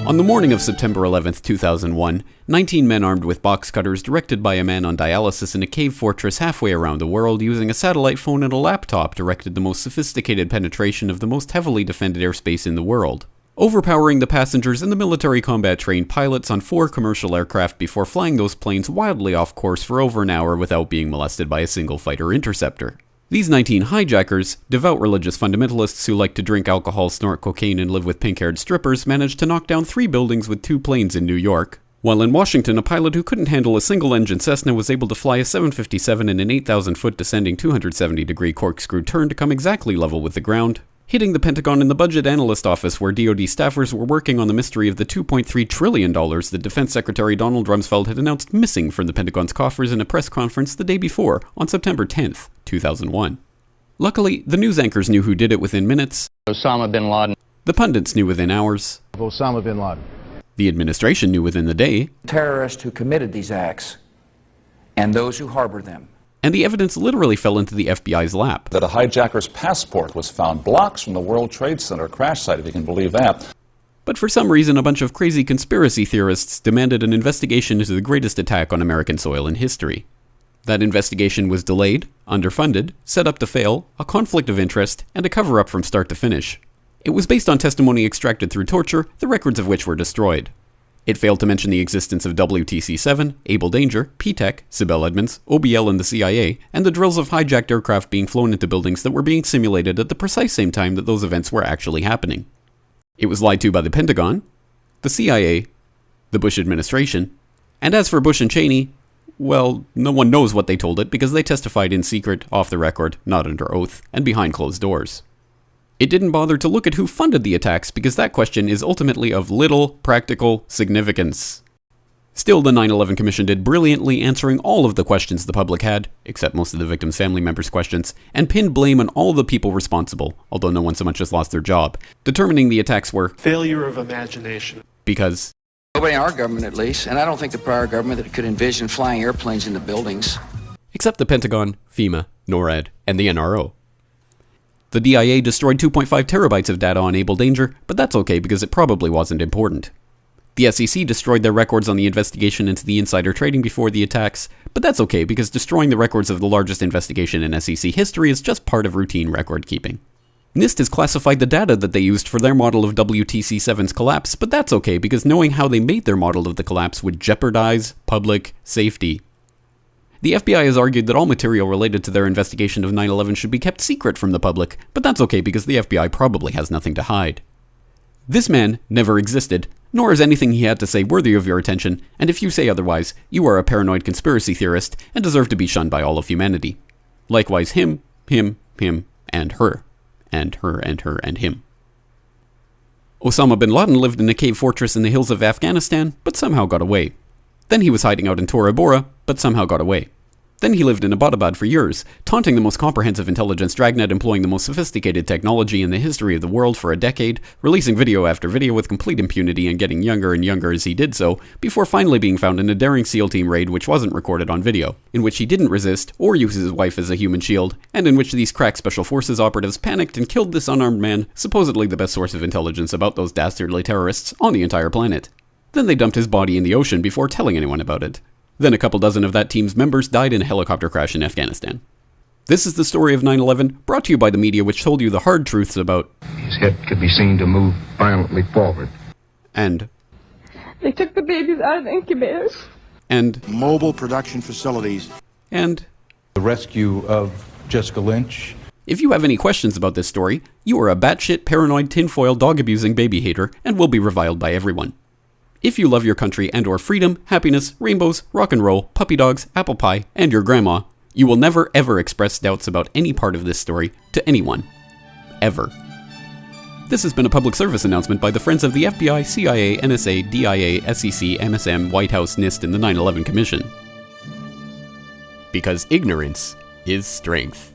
On the morning of September 11, 2001, 19 men armed with box cutters, directed by a man on dialysis in a cave fortress halfway around the world using a satellite phone and a laptop, directed the most sophisticated penetration of the most heavily defended airspace in the world, overpowering the passengers and the military combat-trained pilots on 4 commercial aircraft before flying those planes wildly off course for over an hour without being molested by a single fighter interceptor. These 19 hijackers, devout religious fundamentalists who like to drink alcohol, snort cocaine, and live with pink-haired strippers, managed to knock down 3 buildings with 2 planes in New York, while in Washington, a pilot who couldn't handle a single-engine Cessna was able to fly a 757 in an 8,000-foot descending 270-degree corkscrew turn to come exactly level with the ground, hitting the Pentagon in the budget analyst office where DoD staffers were working on the mystery of the $2.3 trillion that Defense Secretary Donald Rumsfeld had announced missing from the Pentagon's coffers in a press conference the day before, on September 10th, 2001. Luckily, the news anchors knew who did it within minutes. Osama bin Laden. The pundits knew within hours. Osama bin Laden. The administration knew within the day. Terrorists who committed these acts and those who harbor them. And the evidence literally fell into the FBI's lap. That a hijacker's passport was found blocks from the World Trade Center crash site, if you can believe that. But for some reason, a bunch of crazy conspiracy theorists demanded an investigation into the greatest attack on American soil in history. That investigation was delayed, underfunded, set up to fail, a conflict of interest, and a cover-up from start to finish. It was based on testimony extracted through torture, the records of which were destroyed. It failed to mention the existence of WTC-7, Able Danger, P-TECH, Sibel Edmonds, OBL and the CIA, and the drills of hijacked aircraft being flown into buildings that were being simulated at the precise same time that those events were actually happening. It was lied to by the Pentagon, the CIA, the Bush administration, and as for Bush and Cheney, well, no one knows what they told it because they testified in secret, off the record, not under oath, and behind closed doors. It didn't bother to look at who funded the attacks because that question is ultimately of little practical significance. Still, the 9/11 Commission did brilliantly answering all of the questions the public had, except most of the victims' family members' questions, and pinned blame on all the people responsible, although no one so much as lost their job, determining the attacks were failure of imagination. Because nobody in our government, at least, and I don't think the prior government that could envision flying airplanes into buildings. Except the Pentagon, FEMA, NORAD, and the NRO. The DIA destroyed 2.5 terabytes of data on Able Danger, but that's okay because it probably wasn't important. The SEC destroyed their records on the investigation into the insider trading before the attacks, but that's okay because destroying the records of the largest investigation in SEC history is just part of routine record keeping. NIST has classified the data that they used for their model of WTC-7's collapse, but that's okay because knowing how they made their model of the collapse would jeopardize public safety. The FBI has argued that all material related to their investigation of 9/11 should be kept secret from the public, but that's okay because the FBI probably has nothing to hide. This man never existed, nor is anything he had to say worthy of your attention, and if you say otherwise, you are a paranoid conspiracy theorist and deserve to be shunned by all of humanity. Likewise him, and her, and her, and her, and him. Osama bin Laden lived in a cave fortress in the hills of Afghanistan, but somehow got away. Then he was hiding out in Tora Bora, but somehow got away. Then he lived in Abbottabad for years, taunting the most comprehensive intelligence dragnet employing the most sophisticated technology in the history of the world for a decade, releasing video after video with complete impunity and getting younger and younger as he did so, before finally being found in a daring SEAL team raid which wasn't recorded on video, in which he didn't resist or use his wife as a human shield, and in which these crack special forces operatives panicked and killed this unarmed man, supposedly the best source of intelligence about those dastardly terrorists on the entire planet. Then they dumped his body in the ocean before telling anyone about it. Then a couple dozen of that team's members died in a helicopter crash in Afghanistan. This is the story of 9/11, brought to you by the media which told you the hard truths about his head could be seen to move violently forward. And they took the babies out of the incubators. And mobile production facilities. And the rescue of Jessica Lynch. If you have any questions about this story, you are a batshit paranoid tinfoil dog-abusing baby hater and will be reviled by everyone. If you love your country and or freedom, happiness, rainbows, rock and roll, puppy dogs, apple pie, and your grandma, you will never ever express doubts about any part of this story to anyone. Ever. This has been a public service announcement by the Friends of the FBI, CIA, NSA, DIA, SEC, MSM, White House, NIST, and the 9/11 Commission. Because ignorance is strength.